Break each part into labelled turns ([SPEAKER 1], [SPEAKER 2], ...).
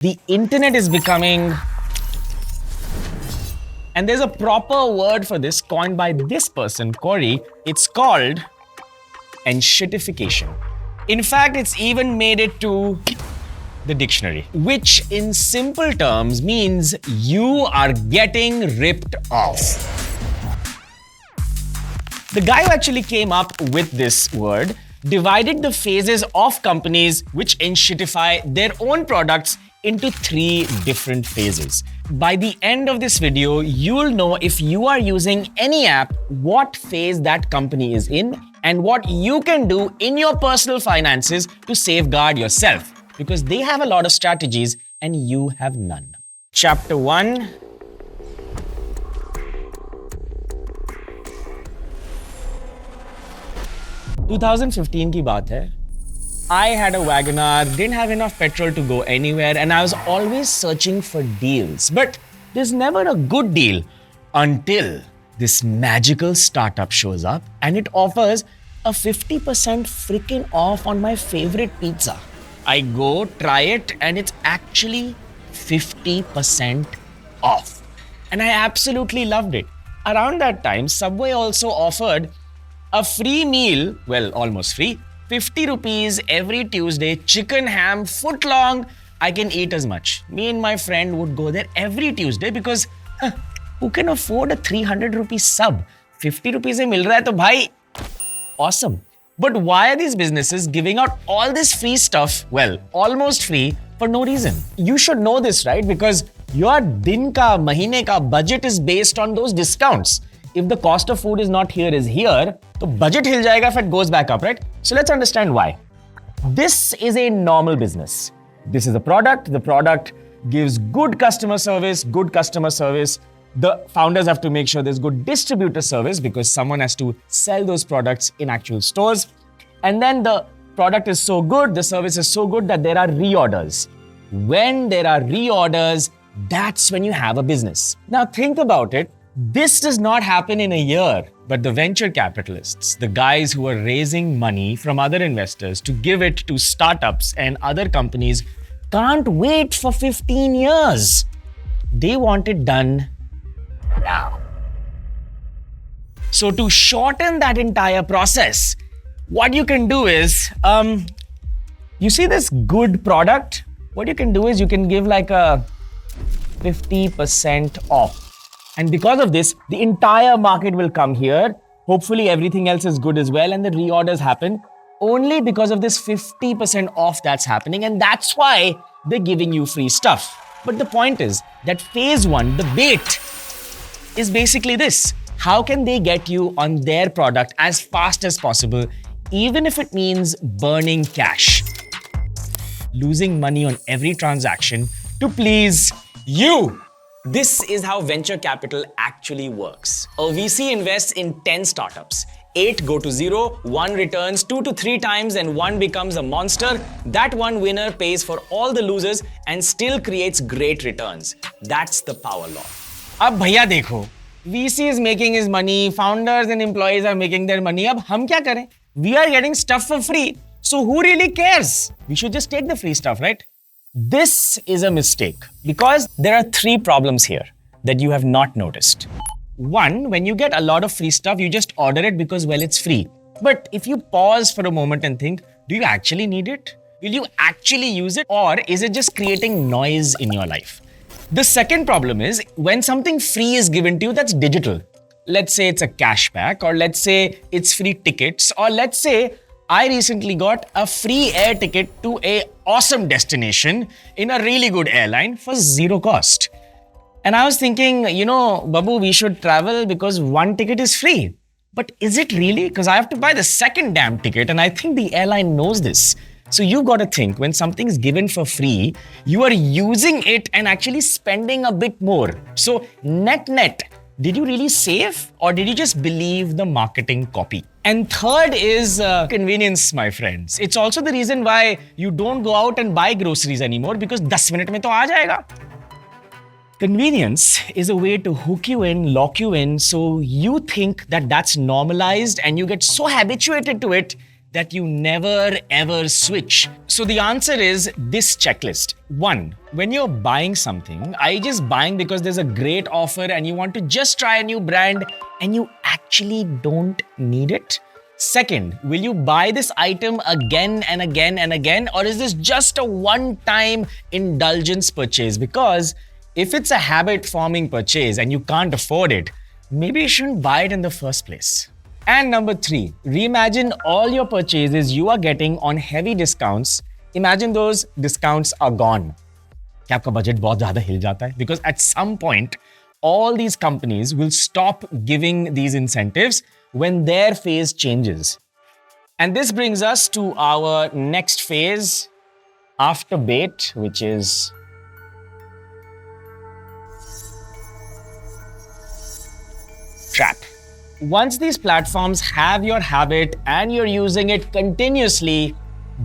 [SPEAKER 1] The internet is becoming, and there's a proper word for this coined by this person, Corey. It's called Enshittification. In fact, it's even made it to the dictionary, which in simple terms means you are getting ripped off. The guy who actually came up with this word divided the phases of companies which enshittify their own products into 3 different phases. By the end of this video, you'll know if you are using any app, what phase that company is in, and what you can do in your personal finances to safeguard yourself. Because they have a lot of strategies and you have none. Chapter 1. In 2015 की बात है. I had a Wagoner, didn't have enough petrol to go anywhere, and I was always searching for deals. But there's never a good deal until this magical startup shows up and it offers a 50% freaking off on my favorite pizza. I go, try it, and it's actually 50% off. And I absolutely loved it. Around that time, Subway also offered a free meal, well, almost free, 50 rupees every Tuesday, chicken, ham, foot long. I can eat as much. Me and my friend would go there every Tuesday because who can afford a 300 rupee sub? 50 rupees se mil raha hai to bhai, awesome. But why are these businesses giving out all this free stuff, well, almost free, for no reason? You should know this, right? Because your din ka, mahine ka budget is based on those discounts. If the cost of food is not here, is here, the budget hill jayega if it goes back up, right? So let's understand why. This is a normal business. This is a product. The product gives good customer service. The founders have to make sure there's good distributor service because someone has to sell those products in actual stores. And then the product is so good, the service is so good that there are reorders. When there are reorders, that's when you have a business. Now think about it. This does not happen in a year, but the venture capitalists, the guys who are raising money from other investors to give it to startups and other companies, can't wait for 15 years. They want it done now. So to shorten that entire process, what you can do is, you see this good product? What you can do is you can give like a 50% off. And because of this, the entire market will come here. Hopefully everything else is good as well and the reorders happen only because of this 50% off that's happening, and that's why they're giving you free stuff. But the point is that phase 1, the bait, is basically this. How can they get you on their product as fast as possible, even if it means burning cash, losing money on every transaction to please you? This is how venture capital actually works. A VC invests in 10 startups. 8 go to zero, 1 returns 2 to 3 times, and 1 becomes a monster. That one winner pays for all the losers and still creates great returns. That's the power law. Ab bhaiya dekho, VC is making his money, founders and employees are making their money. Ab hum kya kare? We are getting stuff for free. So who really cares? We should just take the free stuff, right? This is a mistake because there are 3 problems here that you have not noticed. 1, when you get a lot of free stuff, you just order it because, well, it's free. But if you pause for a moment and think, do you actually need it? Will you actually use it? Or is it just creating noise in your life? The second problem is when something free is given to you that's digital. Let's say it's a cashback, or let's say it's free tickets, or let's say I recently got a free air ticket to an awesome destination in a really good airline for 0 cost. And I was thinking, Babu, we should travel because 1 ticket is free. But is it really? Because I have to buy the second damn ticket, and I think the airline knows this. So you've got to think, when something's given for free, you are using it and actually spending a bit more. So net, did you really save, or did you just believe the marketing copy? And third is convenience, my friends. It's also the reason why you don't go out and buy groceries anymore, because 10 minutes mein to aa jayega. Convenience is a way to hook you in, lock you in, so you think that that's normalized and you get so habituated to it that you never ever switch? So the answer is this checklist. 1. When you're buying something, are you just buying because there's a great offer and you want to just try a new brand and you actually don't need it? Second, will you buy this item again and again and again, or is this just a one-time indulgence purchase? Because if it's a habit-forming purchase and you can't afford it, maybe you shouldn't buy it in the first place. And number 3, reimagine all your purchases you are getting on heavy discounts. Imagine those discounts are gone. क्या आपका budget बहुत ज़्यादा हिल जाता है? Because at some point, all these companies will stop giving these incentives when their phase changes. And this brings us to our next phase after bait, which is trap. Once these platforms have your habit and you're using it continuously,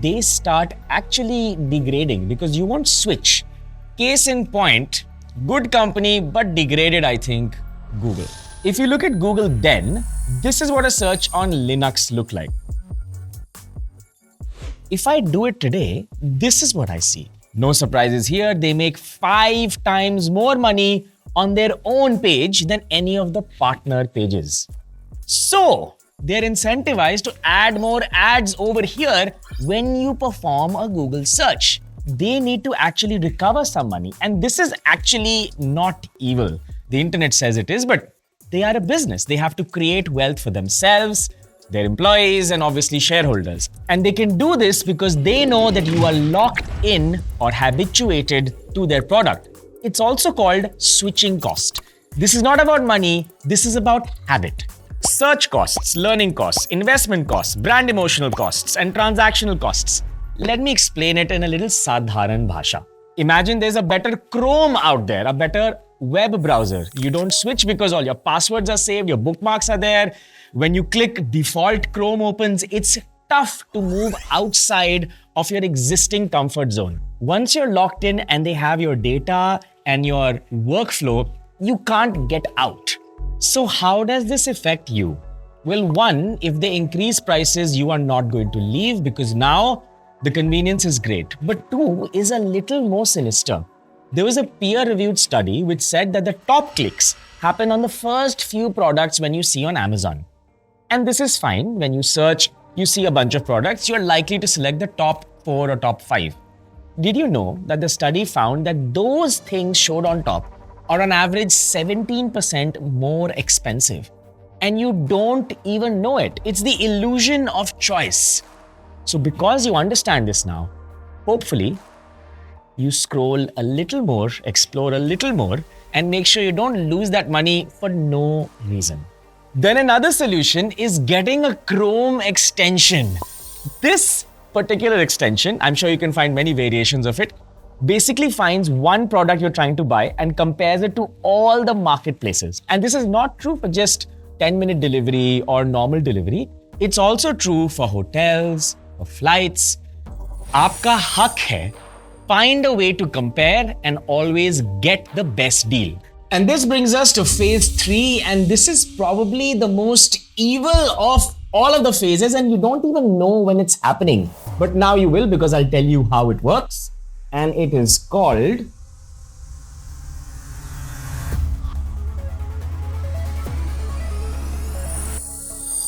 [SPEAKER 1] they start actually degrading because you won't switch. Case in point, good company but degraded, I think, Google. If you look at Google then, this is what a search on Linux looked like. If I do it today, this is what I see. No surprises here, they make 5 times more money on their own page than any of the partner pages. So, they're incentivized to add more ads over here when you perform a Google search. They need to actually recover some money, and this is actually not evil. The internet says it is, but they are a business. They have to create wealth for themselves, their employees, and obviously shareholders. And they can do this because they know that you are locked in or habituated to their product. It's also called switching cost. This is not about money, this is about habit. Search costs, learning costs, investment costs, brand emotional costs, and transactional costs. Let me explain it in a little sadharan bhasha. Imagine there's a better Chrome out there, a better web browser. You don't switch because all your passwords are saved, your bookmarks are there. When you click default Chrome opens, it's tough to move outside of your existing comfort zone. Once you're locked in and they have your data and your workflow, you can't get out. So how does this affect you? Well, 1, if they increase prices, you are not going to leave because now the convenience is great. But 2 is a little more sinister. There was a peer-reviewed study which said that the top clicks happen on the first few products when you see on Amazon. And this is fine. When you search, you see a bunch of products, you're likely to select the top 4 or top 5. Did you know that the study found that those things showed on top are on average 17% more expensive? And you don't even know it. It's the illusion of choice. So because you understand this now, hopefully, you scroll a little more, explore a little more, and make sure you don't lose that money for no reason. Then another solution is getting a Chrome extension. This particular extension, I'm sure you can find many variations of it, basically finds one product you're trying to buy and compares it to all the marketplaces. And this is not true for just 10-minute delivery or normal delivery. It's also true for hotels, for flights. Aapka hak hai. Find a way to compare and always get the best deal. And this brings us to phase 3, and this is probably the most evil of all of the phases, and you don't even know when it's happening. But now you will, because I'll tell you how it works. And it is called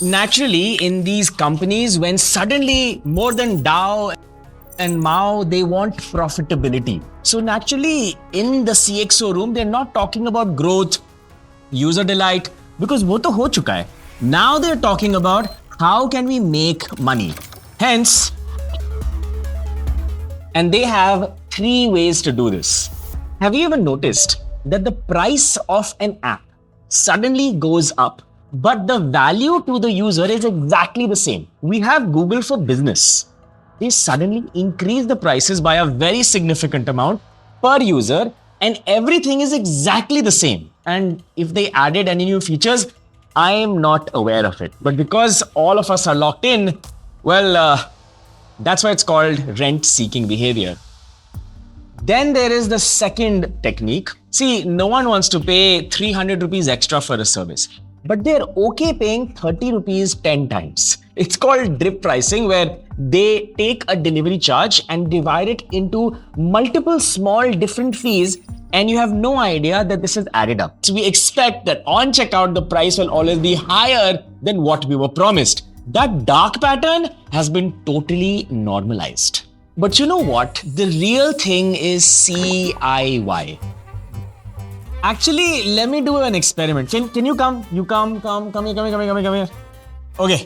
[SPEAKER 1] naturally in these companies, when suddenly more than Dow and Mao, they want profitability. So naturally in the CXO room, they're not talking about growth, user delight, because wo to ho chuka hai. Now they're talking about how can we make money. Hence, and they have 3 ways to do this. Have you ever noticed that the price of an app suddenly goes up, but the value to the user is exactly the same? We have Google for Business. They suddenly increase the prices by a very significant amount per user, and everything is exactly the same. And if they added any new features, I am not aware of it. But because all of us are locked in, well, that's why it's called rent-seeking behavior. Then there is the second technique. See, no one wants to pay 300 rupees extra for a service, but they're okay paying 30 rupees 10 times. It's called drip pricing, where they take a delivery charge and divide it into multiple small different fees, and you have no idea that this is added up. So we expect that on checkout, the price will always be higher than what we were promised. That dark pattern has been totally normalized. But you know what? The real thing is CIY. Actually, let me do an experiment. Can you come? You come here. Okay.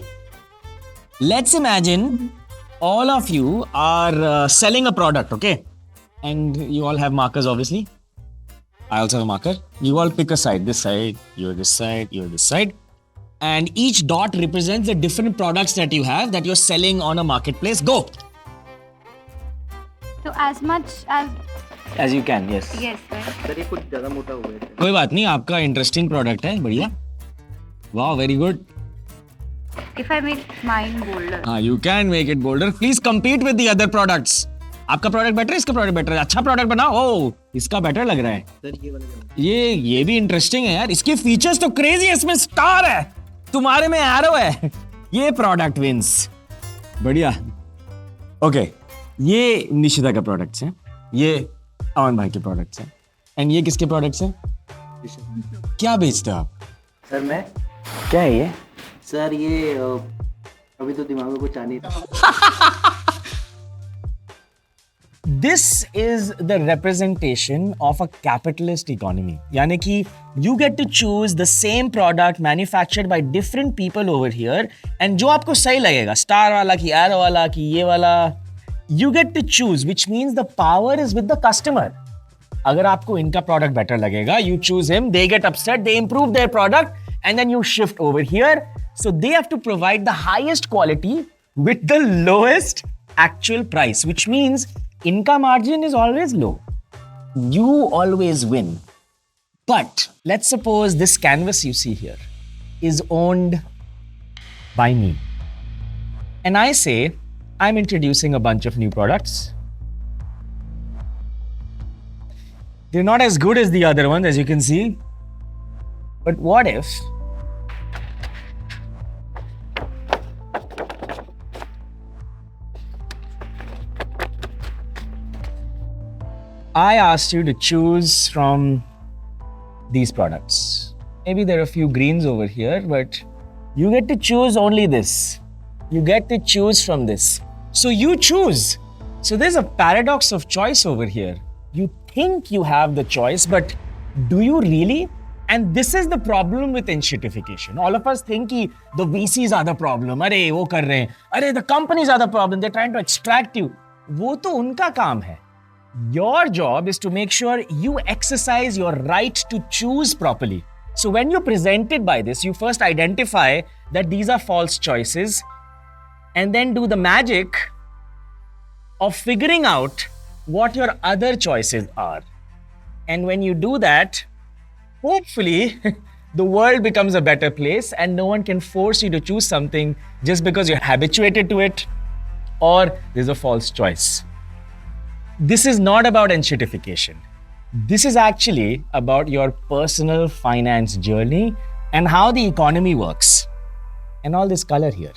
[SPEAKER 1] Let's imagine all of you are selling a product, okay? And you all have markers, obviously. I also have a marker. You all pick a side. This side, you're this side, you're this side. And each dot represents the different products that you have that you're selling on a marketplace. Go!
[SPEAKER 2] So as much
[SPEAKER 1] as you can, yes.
[SPEAKER 2] Yes, sir.
[SPEAKER 3] Sir ये कुछ ज़्यादा मोटा हुआ है.
[SPEAKER 1] कोई बात नहीं, आपका इंटरेस्टिंग प्रोडक्ट है, बढ़िया. Wow, very good.
[SPEAKER 2] If I make mine bolder.
[SPEAKER 1] हाँ, you can make it bolder. Please compete with the other products. आपका प्रोडक्ट बेटर है, इसका प्रोडक्ट बेटर है. अच्छा प्रोडक्ट बनाओ. ओह, इसका बेटर लग रहा है.
[SPEAKER 3] सर ये वाला क्या?
[SPEAKER 1] ये भी इंटरेस्टिंग है यार. इसके फीचर्स तो क्रेजी है. इसमें स्टार है, तुम्हारे में एरो है. ये प्रोडक्ट विंस. बढ़िया. ओके, ये निशिता का प्रोडक्ट्स हैं. ये अमन भाई के प्रोडक्ट्स हैं. एंड ये किसके प्रोडक्ट्स हैं? क्या बेचते हो आप?
[SPEAKER 3] सर मैं
[SPEAKER 1] क्या है ये?
[SPEAKER 3] सर ये अभी तो दिमाग में कुछ आ नहीं रहा.
[SPEAKER 1] This is the representation of a capitalist economy. यानी कि you get to choose the same product manufactured by different people over here, and जो आपको सही लगेगा, स्टार वाला की एरो वाला की ये वाला, you get to choose, which means the power is with the customer. अगर आपको इनका प्रोडक्ट बेटर लगेगा, you choose him, they get upset, they improve their product, and then you shift over here. So they have to provide the highest quality with the lowest actual price, which means income margin is always low. You always win. But let's suppose this canvas you see here is owned by me. And I say, I'm introducing a bunch of new products. They're not as good as the other ones, as you can see. But what if I asked you to choose from these products? Maybe there are a few greens over here, but you get to choose only this. You get to choose from this. So you choose. So there's a paradox of choice over here. You think you have the choice, but do you really? And this is the problem with enshittification. All of us think that the VCs are the problem. अरे वो कर रहे हैं. अरे the companies are the problem. They're trying to extract you. वो तो उनका काम है. Your job is to make sure you exercise your right to choose properly. So when you're presented by this, you first identify that these are false choices, and then do the magic of figuring out what your other choices are. And when you do that, hopefully the world becomes a better place and no one can force you to choose something just because you're habituated to it or there's a false choice. This is not about enshittification. This is actually about your personal finance journey and how the economy works. And all this color here.